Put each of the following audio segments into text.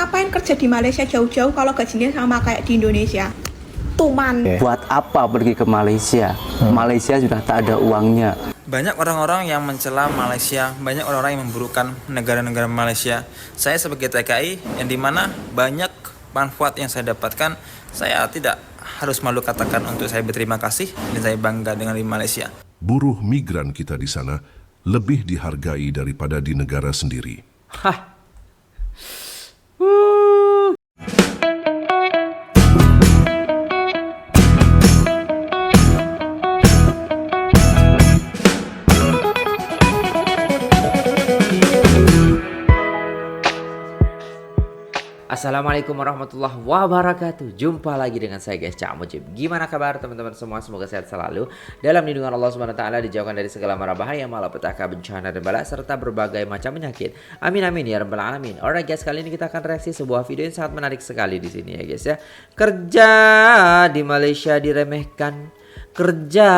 Ngapain kerja di Malaysia jauh-jauh kalau gajinya sama kayak di Indonesia? Tuman. Buat apa pergi ke Malaysia? Malaysia sudah tak ada uangnya. Banyak orang-orang yang mencela Malaysia, banyak orang-orang yang memburukan negara-negara Malaysia. Saya sebagai TKI yang dimana banyak manfaat yang saya dapatkan, saya tidak harus malu katakan untuk saya berterima kasih dan saya bangga dengan di Malaysia. Buruh migran kita di sana lebih dihargai daripada di negara sendiri. Hah. Assalamualaikum warahmatullahi wabarakatuh. Jumpa lagi dengan saya guys, Cak Mujib. Gimana kabar teman-teman semua? Semoga sehat selalu dalam lindungan Allah Subhanahu wa taala, dijauhkan dari segala mara bahaya, malapetaka, bencana dan bala serta berbagai macam penyakit. Amin amin ya rabbal alamin. Alright guys, kali ini kita akan reaksi sebuah video yang sangat menarik sekali di sini ya guys ya. Kerja di Malaysia diremehkan, kerja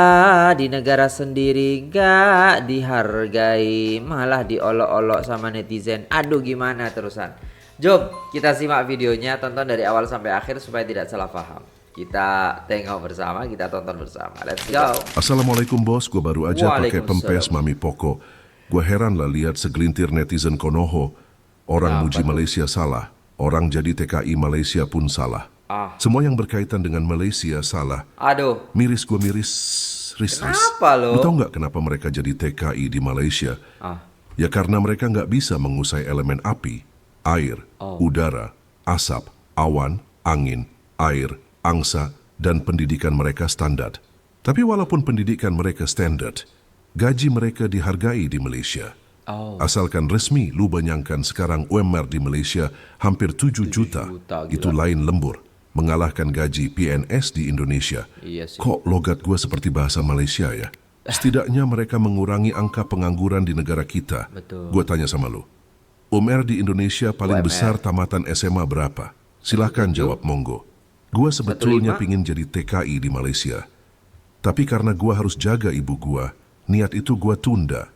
di negara sendiri gak dihargai, malah diolok-olok sama netizen. Aduh gimana terusan? Jom kita simak videonya, tonton dari awal sampai akhir supaya tidak salah paham. Kita tengok bersama, kita tonton bersama. Let's go. Assalamualaikum bos, gue baru aja pakai pempes Mami Poko. Gue heran lah lihat segelintir netizen Konoho. Orang muji Malaysia salah, orang jadi TKI Malaysia pun salah. Semua yang berkaitan dengan Malaysia salah. Aduh. Miris gue miris. Kenapa lo? Lu tau gak kenapa mereka jadi TKI di Malaysia? Ya karena mereka gak bisa mengusai elemen api, air, udara, asap, awan, angin, air, angsa, dan pendidikan mereka standar. Tapi walaupun pendidikan mereka standar, gaji mereka dihargai di Malaysia. Asalkan resmi, lu bayangkan sekarang UMR di Malaysia hampir 7 juta. Itu lain lembur, mengalahkan gaji PNS di Indonesia. Kok logat gue seperti bahasa Malaysia ya? Setidaknya mereka mengurangi angka pengangguran di negara kita. Gue tanya sama lu, UMR di Indonesia paling besar tamatan SMA berapa? Silahkan jawab monggo. Gua sebetulnya pingin jadi TKI di Malaysia. Tapi karena gua harus jaga ibu gua, niat itu gua tunda.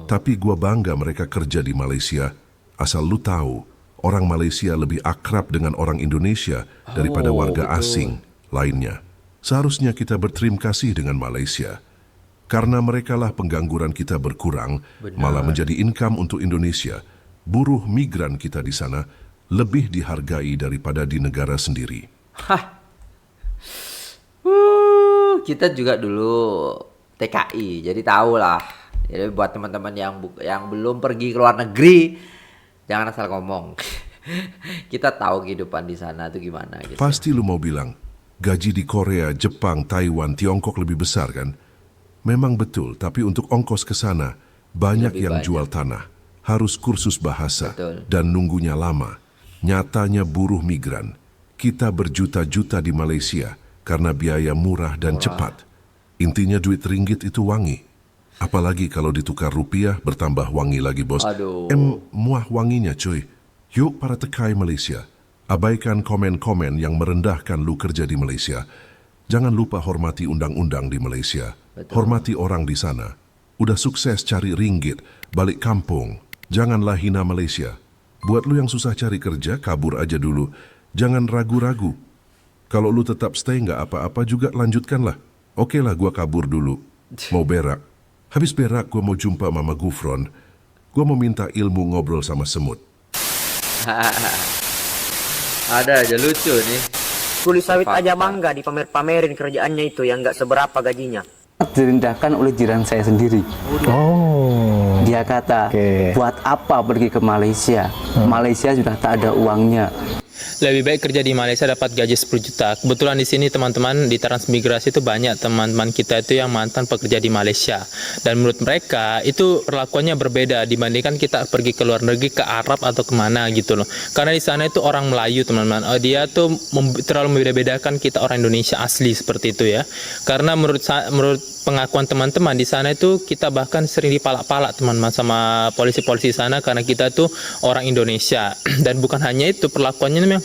Tapi gua bangga mereka kerja di Malaysia. Asal lu tahu, orang Malaysia lebih akrab dengan orang Indonesia daripada warga asing lainnya. Seharusnya kita berterima kasih dengan Malaysia. Karena merekalah pengangguran kita berkurang, malah menjadi income untuk Indonesia. Buruh migran kita di sana lebih dihargai daripada di negara sendiri. Kita juga dulu TKI, jadi tahu lah. Jadi buat teman-teman yang belum pergi ke luar negeri, jangan asal ngomong. Kita tahu kehidupan di sana itu gimana. Gitu. Pasti lu mau bilang, gaji di Korea, Jepang, Taiwan, Tiongkok lebih besar kan? Memang betul, tapi untuk ongkos ke sana, banyak yang jual tanah. Harus kursus bahasa dan nunggunya lama. Nyatanya buruh migran, kita berjuta-juta di Malaysia karena biaya murah dan cepat. Intinya duit ringgit itu wangi. Apalagi kalau ditukar rupiah bertambah wangi lagi bos. Muah wanginya cuy. Yuk para TKI Malaysia, abaikan komen-komen yang merendahkan lu kerja di Malaysia. Jangan lupa hormati undang-undang di Malaysia. Hormati orang di sana. Udah sukses cari ringgit, balik kampung. Janganlah hina Malaysia. Buat lu yang susah cari kerja, kabur aja dulu. Jangan ragu-ragu. Kalau lu tetap stay nggak apa-apa juga, lanjutkanlah. Oke lah, gua kabur dulu. Mau berak. Habis berak, gua mau jumpa Mama Gufron. Gua mau minta ilmu ngobrol sama semut. Ada aja lucu nih. Kulit sawit aja bangga dipamer-pamerin kerjaannya itu yang nggak seberapa gajinya. Direndahkan oleh jiran saya sendiri. Dia kata, buat apa pergi ke Malaysia? Malaysia sudah tak ada uangnya. Lebih baik kerja di Malaysia dapat gaji 10 juta. Kebetulan di sini teman-teman di transmigrasi itu banyak teman-teman kita itu yang mantan pekerja di Malaysia. Dan menurut mereka itu perlakuannya berbeda dibandingkan kita pergi ke luar negeri, ke Arab atau kemana gitu loh. Karena di sana itu orang Melayu teman-teman. Dia tuh terlalu membeda-bedakan kita orang Indonesia asli seperti itu ya. Karena menurut pengakuan teman-teman di sana itu kita bahkan sering dipalak-palak teman-teman sama polisi-polisi sana karena kita tuh orang Indonesia. Dan bukan hanya itu, perlakuannya memang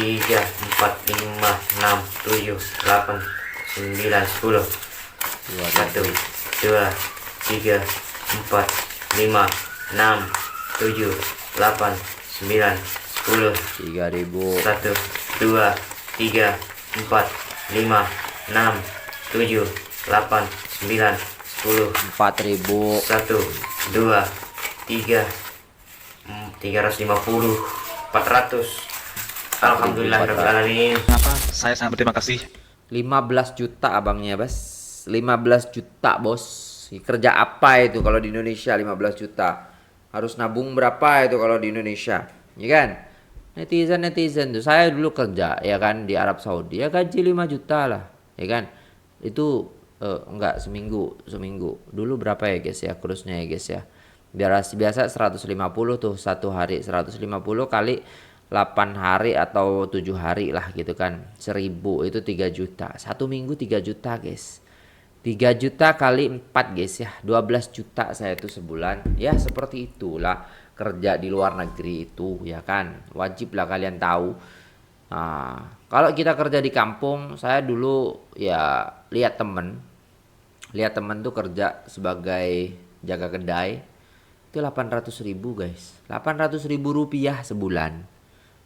3, 4, 5, 6, 7, 8, 9, 10. 1, 2, 3, 4, 5, 6, 7, 8, 9, 10. 3.000. 1, 2, 3, 4, 5, 6, 7, 8, 9, 10. 4.000. 1, 2, 3, 350, 400. Alhamdulillah rabbil alamin. Saya sangat berterima kasih. 15 juta abangnya, Bos. 15 juta, Bos. Kerja apa itu kalau di Indonesia 15 juta? Harus nabung berapa itu kalau di Indonesia, ya kan? Netizen tuh, saya dulu kerja ya kan di Arab Saudi, ya gaji 5 juta lah, ya kan? Itu enggak seminggu. Dulu berapa ya guys ya kurusnya ya guys ya? Biasa 150 tuh satu hari, 150 kali 8 hari atau 7 hari lah gitu kan. 1000 itu 3 juta. Satu minggu 3 juta guys. 3 juta kali 4 guys ya. 12 juta saya tuh sebulan. Ya seperti itulah kerja di luar negeri itu ya kan. Wajib lah kalian tahu. Nah, kalau kita kerja di kampung, saya dulu ya lihat temen tuh kerja sebagai jaga kedai. Itu 800.000 guys, 800.000 rupiah sebulan.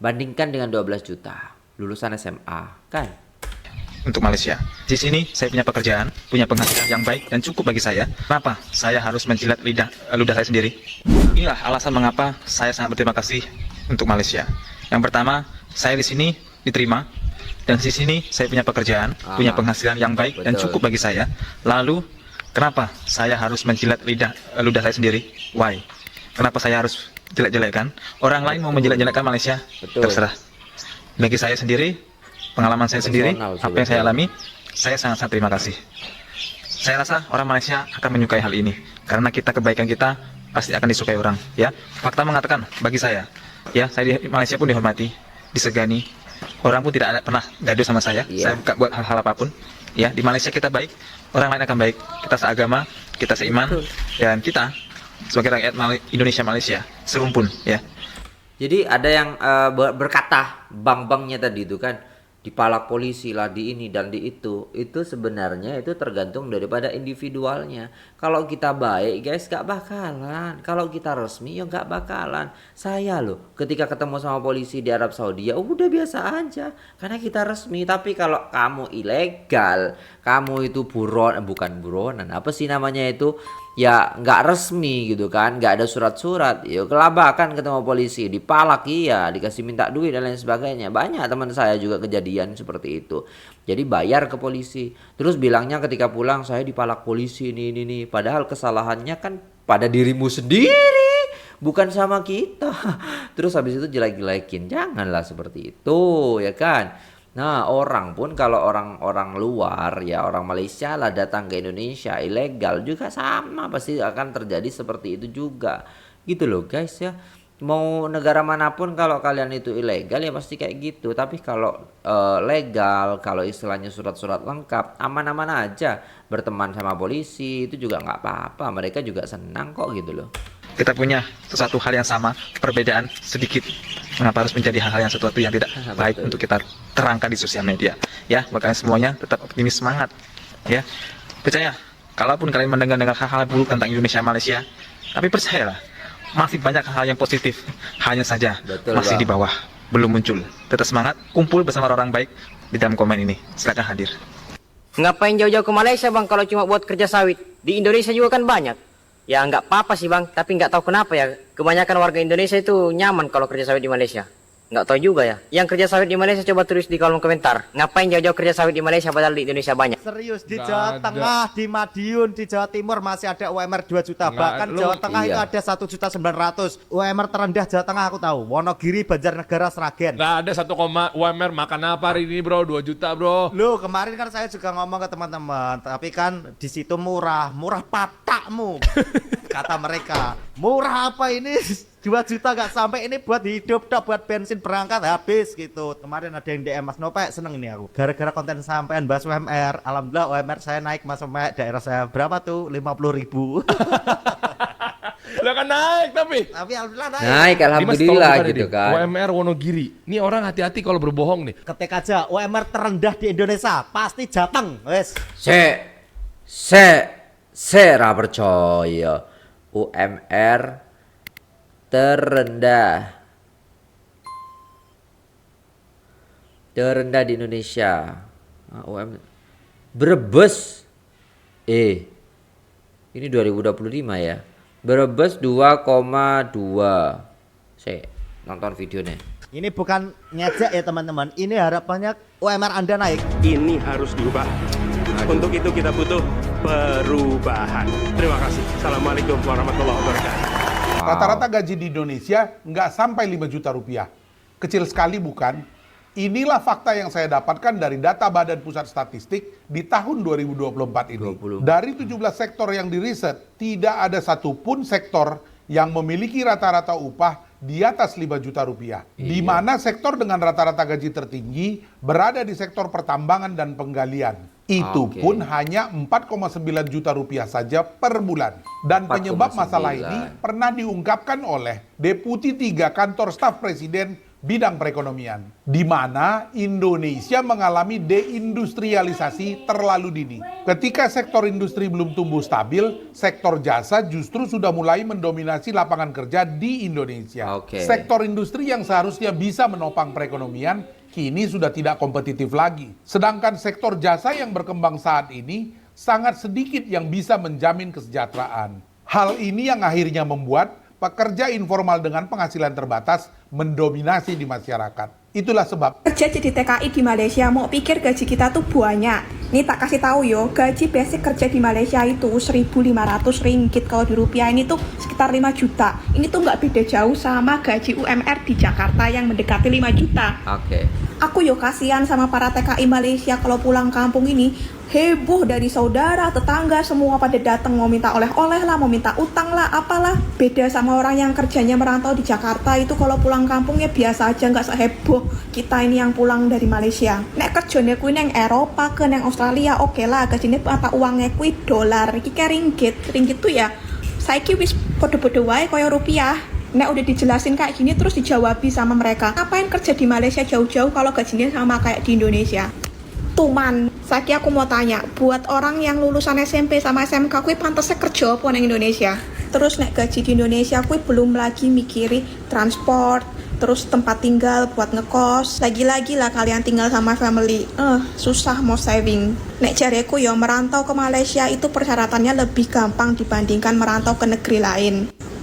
Bandingkan dengan 12 juta lulusan SMA kan. Untuk Malaysia, di sini saya punya pekerjaan, punya penghasilan yang baik dan cukup bagi saya. Kenapa saya harus menjilat ludah saya sendiri? Inilah alasan mengapa saya sangat berterima kasih untuk Malaysia. Yang pertama, saya di sini diterima, dan di sini saya punya pekerjaan, punya penghasilan yang baik dan cukup bagi saya. Lalu kenapa saya harus menjilat ludah saya sendiri? Why? Kenapa saya harus jelek-jelekkan? Orang lain mau menjelek-jelekkan Malaysia, terserah. Bagi saya sendiri, pengalaman saya sendiri, apa yang saya alami, saya sangat-sangat terima kasih. Saya rasa orang Malaysia akan menyukai hal ini, karena kebaikan kita pasti akan disukai orang. Ya, fakta mengatakan bagi saya, ya saya di Malaysia pun dihormati, disegani. Orang pun tidak ada pernah gaduh sama saya. Saya bukan buat hal-hal apapun. Ya, di Malaysia kita baik, orang lain akan baik. Kita seagama, kita seiman, dan kita sebagai rakyat Indonesia Malaysia serumpun, ya. Jadi ada yang berkata bang-bangnya tadi itu kan dipalak polisi lah, di ini dan di itu sebenarnya itu tergantung daripada individualnya. Kalau kita baik guys gak bakalan, kalau kita resmi ya gak bakalan. Saya loh ketika ketemu sama polisi di Arab Saudi ya udah biasa aja karena kita resmi. Tapi kalau kamu ilegal, kamu itu bukan buronan, apa sih namanya itu, ya nggak resmi gitu kan, nggak ada surat-surat, ya kelabakan ketemu polisi, dipalak, iya dikasih minta duit dan lain sebagainya. Banyak teman saya juga kejadian seperti itu. Jadi bayar ke polisi, terus bilangnya ketika pulang saya dipalak polisi ini, padahal kesalahannya kan pada dirimu sendiri, bukan sama kita. Terus habis itu jelek-jelekin, janganlah seperti itu ya kan. Nah, orang pun kalau orang luar ya orang Malaysia lah datang ke Indonesia ilegal juga sama pasti akan terjadi seperti itu juga. Gitu loh guys ya. Mau negara manapun kalau kalian itu ilegal ya pasti kayak gitu. Tapi kalau legal, kalau istilahnya surat-surat lengkap, aman-aman aja. Berteman sama polisi itu juga nggak apa-apa. Mereka juga senang kok gitu loh. Kita punya sesuatu hal yang sama, perbedaan sedikit. Mengapa harus menjadi hal-hal yang sesuatu yang tidak baik untuk kita terangkan di sosial media? Ya, makanya semuanya tetap optimis, semangat. Ya, percaya. Kalaupun kalian mendengar hal-hal buruk tentang Indonesia, Malaysia, tapi percayalah, masih banyak hal yang positif. Hanya saja masih di bawah, belum muncul. Tetap semangat, kumpul bersama orang baik di dalam komen ini. Silakan hadir. Ngapain jauh-jauh ke Malaysia bang kalau cuma buat kerja sawit? Di Indonesia juga kan banyak. Ya nggak apa-apa sih bang, tapi nggak tahu kenapa ya kebanyakan warga Indonesia itu nyaman kalau kerja sawit di Malaysia. Nggak tahu juga ya. Yang kerja sawit di Malaysia coba tulis di kolom komentar. Ngapain jauh-jauh kerja sawit di Malaysia padahal di Indonesia banyak. Serius, di Jawa Tengah, di Madiun, di Jawa Timur masih ada UMR 2 juta. Bahkan Jawa Tengah itu ada 1.900.000. UMR terendah Jawa Tengah aku tahu. Wonogiri, Banjarnegara, Sragen. Nggak ada 1, UMR makan apa hari ini bro? 2 juta bro. Loh kemarin kan saya juga ngomong ke teman-teman. Tapi kan di situ murah patakmu. Kata mereka, murah apa ini? 2 juta gak sampai, ini buat hidup tok, buat bensin berangkat habis gitu. Kemarin ada yang DM Mas Nopek, seneng ini aku gara-gara konten sampean bahas UMR. Alhamdulillah UMR saya naik Mas Nopek, daerah saya berapa tuh? 50.000. Lah kan naik tapi alhamdulillah naik alhamdulillah gitu kan. UMR Wonogiri. Ini orang hati-hati kalau berbohong nih. Ketik aja UMR terendah di Indonesia, pasti Jateng, wes. Ra percaya. UMR terendah di Indonesia. UMR Brebes. Ini 2025 ya. Brebes 2,2. Saya nonton videonya. Ini bukan ngejek ya teman-teman. Ini harapannya UMR Anda naik. Ini harus diubah. Untuk itu kita butuh perubahan. Terima kasih. Assalamualaikum warahmatullahi wabarakatuh. Rata-rata gaji di Indonesia nggak sampai 5 juta rupiah. Kecil sekali bukan? Inilah fakta yang saya dapatkan dari data Badan Pusat Statistik di tahun 2024 ini. Dari 17 sektor yang diriset, tidak ada satupun sektor yang memiliki rata-rata upah di atas 5 juta rupiah. Di mana sektor dengan rata-rata gaji tertinggi berada di sektor pertambangan dan penggalian. Itu pun hanya 4,9 juta rupiah saja per bulan. Dan penyebab masalah ini pernah diungkapkan oleh Deputi 3 Kantor Staf Presiden bidang perekonomian, di mana Indonesia mengalami deindustrialisasi terlalu dini. Ketika sektor industri belum tumbuh stabil, sektor jasa justru sudah mulai mendominasi lapangan kerja di Indonesia. Sektor industri yang seharusnya bisa menopang perekonomian, kini sudah tidak kompetitif lagi. Sedangkan sektor jasa yang berkembang saat ini, sangat sedikit yang bisa menjamin kesejahteraan. Hal ini yang akhirnya membuat pekerja informal dengan penghasilan terbatas mendominasi di masyarakat. Itulah sebab kerja jadi TKI di Malaysia mau pikir gaji kita tuh banyak. Nih tak kasih tahu yo, gaji basic kerja di Malaysia itu 1.500 ringgit, kalau di rupiah ini tuh sekitar 5 juta. Ini tuh nggak beda jauh sama gaji UMR di Jakarta yang mendekati 5 juta. Aku yo kasihan sama para TKI Malaysia kalau pulang kampung ini. Heboh dari saudara, tetangga, semua pada datang mau minta oleh-oleh lah, mau minta utang lah, apalah. Beda sama orang yang kerjanya merantau di Jakarta itu kalau pulang kampungnya biasa aja, nggak seheboh kita ini yang pulang dari Malaysia. Nek kerjanya kui neng Eropa ke neng Australia, oke lah, gajinya mata uangnya kui dolar, iki kayak ringgit tuh ya. Saiki wis podo-podo wae koyo rupiah. Nek udah dijelasin kayak gini terus dijawabi sama mereka, ngapain kerja di Malaysia jauh-jauh kalau gajinya sama kayak di Indonesia? Tuman, saiki aku mau tanya, buat orang yang lulusan SMP sama SMK kui pantasnya kerja apa neng Indonesia? Terus nek gaji di Indonesia kui belum lagi mikiri transport, terus tempat tinggal buat ngekos, lagi-lagi lah kalian tinggal sama family, susah mau saving. Nek jareku ya merantau ke Malaysia itu persyaratannya lebih gampang dibandingkan merantau ke negeri lain.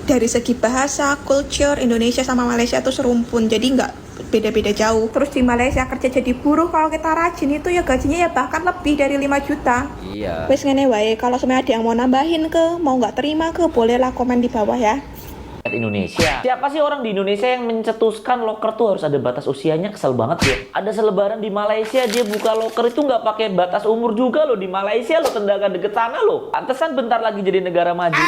Dari segi bahasa, culture, Indonesia sama Malaysia tuh serumpun, jadi nggak beda-beda jauh. Terus di Malaysia kerja jadi buruh kalau kita rajin itu ya gajinya ya bahkan lebih dari 5 juta. Wes ngene wae, kalau sebenarnya ada yang mau nambahin mau nggak terima bolehlah komen di bawah ya. Indonesia. Siapa sih orang di Indonesia yang mencetuskan loker tuh harus ada batas usianya? Kesel banget ya. Ada selebaran di Malaysia dia buka loker itu nggak pakai batas umur juga loh di Malaysia loh, tendaga deket sana loh. Pantesan bentar lagi jadi negara maju.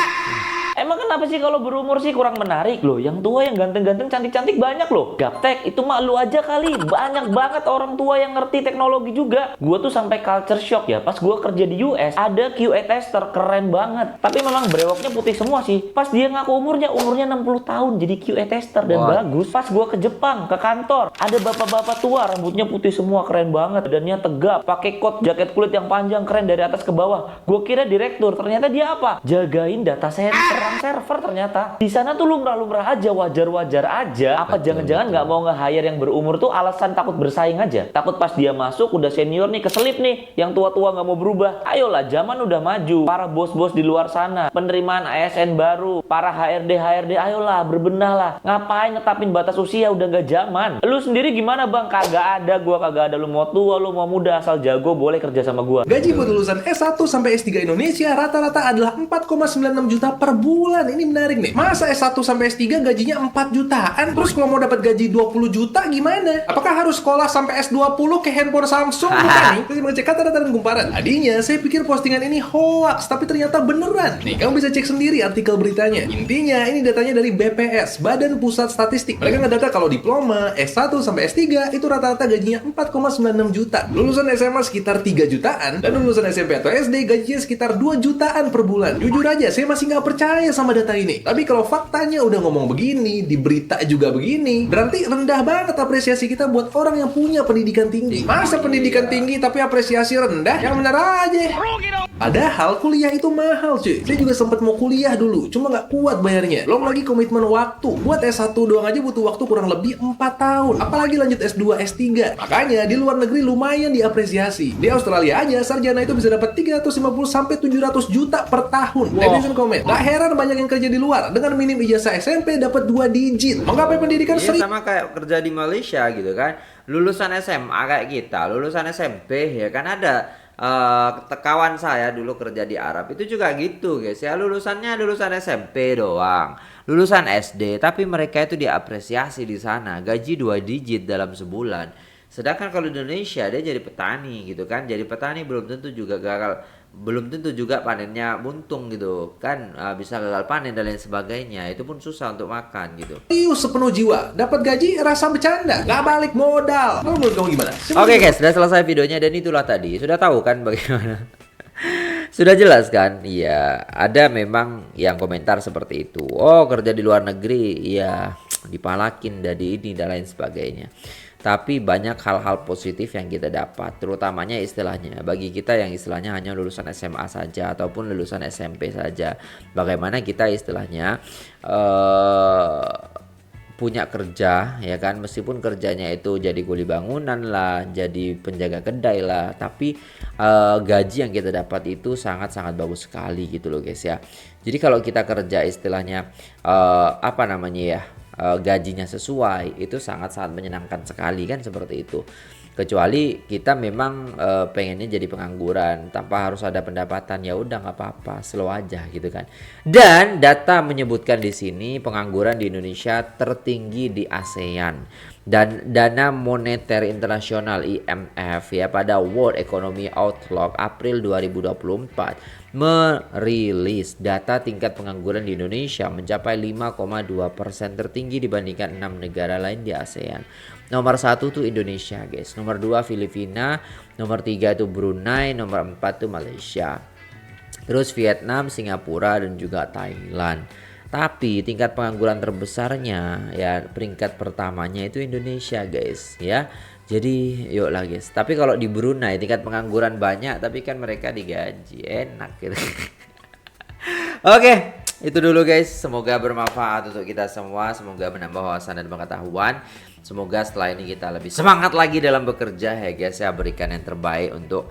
Emang kenapa sih kalau berumur sih kurang menarik loh? Yang tua yang ganteng-ganteng cantik-cantik banyak loh. Gaptek, itu mah lu aja kali. Banyak banget orang tua yang ngerti teknologi juga. Gua tuh sampai culture shock ya. Pas gua kerja di US, ada QA tester keren banget. Tapi memang brewoknya putih semua sih. Pas dia ngaku umurnya 60 tahun jadi QA tester dan bagus. Pas gua ke Jepang, ke kantor, ada bapak-bapak tua rambutnya putih semua keren banget. Badannya tegap, pakai coat jaket kulit yang panjang keren dari atas ke bawah. Gua kira direktur, ternyata dia apa? Jagain data center. Server ternyata di sana tuh lumrah-lumrah aja, wajar-wajar aja. Apa jangan-jangan nggak mau nge-hire yang berumur tuh alasan takut bersaing aja, takut pas dia masuk udah senior nih keselip nih, yang tua-tua nggak mau berubah. Ayolah, zaman udah maju, para bos-bos di luar sana, penerimaan ASN baru, para HRD, ayolah berbenahlah. Ngapain netapin batas usia, udah nggak zaman. Lu sendiri gimana bang? Kagak ada, gua kagak ada. Lu mau tua, lu mau muda, asal jago boleh kerja sama gua. Gaji buat lulusan S1 sampai S3 Indonesia rata-rata adalah 4,96 juta per bulan. Ini menarik nih. Masa S1 sampai S3 gajinya 4 jutaan? Terus kalau mau dapat gaji 20 juta gimana? Apakah harus sekolah sampai S20 ke handphone Samsung? Bukan nih. Terus mengecek kata-kata dan kumparan. Tadinya saya pikir postingan ini hoax, tapi ternyata beneran. Nih, kamu bisa cek sendiri artikel beritanya. Intinya ini datanya dari BPS, Badan Pusat Statistik. Mereka ngedata kalau diploma S1 sampai S3 itu rata-rata gajinya 4,96 juta. Lulusan SMA sekitar 3 jutaan dan lulusan SMP atau SD gajinya sekitar 2 jutaan per bulan. Jujur aja, saya masih nggak percaya sama data ini. Tapi kalau faktanya udah ngomong begini, di berita juga begini, berarti rendah banget apresiasi kita buat orang yang punya pendidikan tinggi. Masa pendidikan tinggi tapi apresiasi rendah? Yang benar aja. Padahal kuliah itu mahal cuy. Saya juga sempat mau kuliah dulu, cuma nggak kuat bayarnya. Belum lagi komitmen waktu. Buat S1 doang aja butuh waktu kurang lebih 4 tahun. Apalagi lanjut S2, S3. Makanya di luar negeri lumayan diapresiasi. Di Australia aja sarjana itu bisa dapat 350 sampai 700 juta per tahun. Wow. Komen. Gak heran banyak yang kerja di luar dengan minim ijazah SMP dapat 2 digit. Menggapai pendidikan sama kayak kerja di Malaysia gitu kan. Lulusan SMA kayak kita, lulusan SMP ya kan ada kawan saya dulu kerja di Arab itu juga gitu guys ya, lulusannya lulusan SMP doang, lulusan SD, tapi mereka itu diapresiasi di sana, gaji 2 digit dalam sebulan. Sedangkan kalau di Indonesia dia jadi petani gitu kan, jadi petani belum tentu juga panennya buntung gitu kan, bisa gagal panen dan lain sebagainya, itu pun susah untuk makan gitu. Sepenuh jiwa, dapat gaji rasa bercanda, gak balik modal. Kalau menurut kamu gimana? Oke guys, sudah selesai videonya dan itulah tadi, sudah tahu kan bagaimana? Sudah jelas kan? Iya, ada memang yang komentar seperti itu. Oh, kerja di luar negeri, iya dipalakin dari ini dan lain sebagainya. Tapi banyak hal-hal positif yang kita dapat, terutamanya istilahnya bagi kita yang istilahnya hanya lulusan SMA saja ataupun lulusan SMP saja. Bagaimana kita istilahnya punya kerja ya kan, meskipun kerjanya itu jadi kuli bangunan lah, jadi penjaga kedai lah, tapi gaji yang kita dapat itu sangat-sangat bagus sekali gitu loh guys ya. Jadi kalau kita kerja istilahnya gajinya sesuai, itu sangat-sangat menyenangkan sekali kan, seperti itu. Kecuali kita memang pengennya jadi pengangguran tanpa harus ada pendapatan, ya udah nggak apa-apa, slow aja gitu kan. Dan data menyebutkan di sini pengangguran di Indonesia tertinggi di ASEAN. Dan Dana Moneter Internasional IMF ya pada World Economy Outlook April 2024 merilis data tingkat pengangguran di Indonesia mencapai 5,2%, tertinggi dibandingkan 6 negara lain di ASEAN. Nomor 1 tuh Indonesia guys, nomor 2 Filipina, nomor 3 itu Brunei, nomor 4 tuh Malaysia, terus Vietnam, Singapura dan juga Thailand. Tapi tingkat pengangguran terbesarnya ya peringkat pertamanya itu Indonesia guys ya. Jadi yuk lah guys. Tapi kalau di Brunei tingkat pengangguran banyak tapi kan mereka digaji, enak gitu. Oke, itu dulu guys. Semoga bermanfaat untuk kita semua. Semoga menambah wawasan dan pengetahuan. Semoga setelah ini kita lebih semangat lagi dalam bekerja ya guys ya, berikan yang terbaik untuk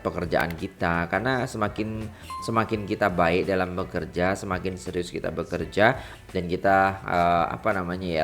pekerjaan kita, karena semakin kita baik dalam bekerja, semakin serius kita bekerja dan kita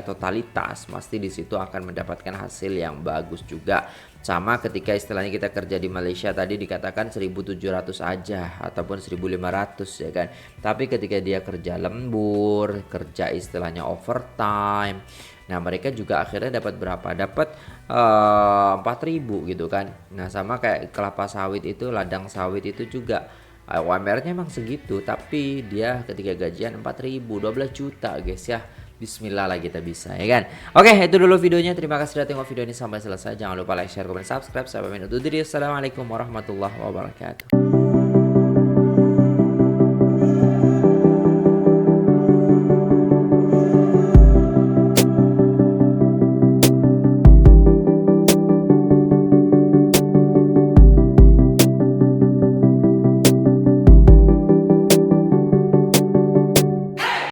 totalitas, pasti di situ akan mendapatkan hasil yang bagus juga. Sama ketika istilahnya kita kerja di Malaysia tadi dikatakan 1.700 aja ataupun 1.500 ya kan. Tapi ketika dia kerja lembur, kerja istilahnya overtime, nah mereka juga akhirnya dapat berapa? Dapat 4.000 gitu kan. Nah sama kayak kelapa sawit itu, ladang sawit itu juga UMR-nya emang segitu, tapi dia ketika gajian 4.000, 12 juta guys ya. Bismillah lah kita bisa ya kan. Oke, itu dulu videonya. Terima kasih sudah tengok video ini sampai selesai. Jangan lupa like, share, komen, subscribe. Sampai jumpa di video. Assalamualaikum warahmatullahi wabarakatuh.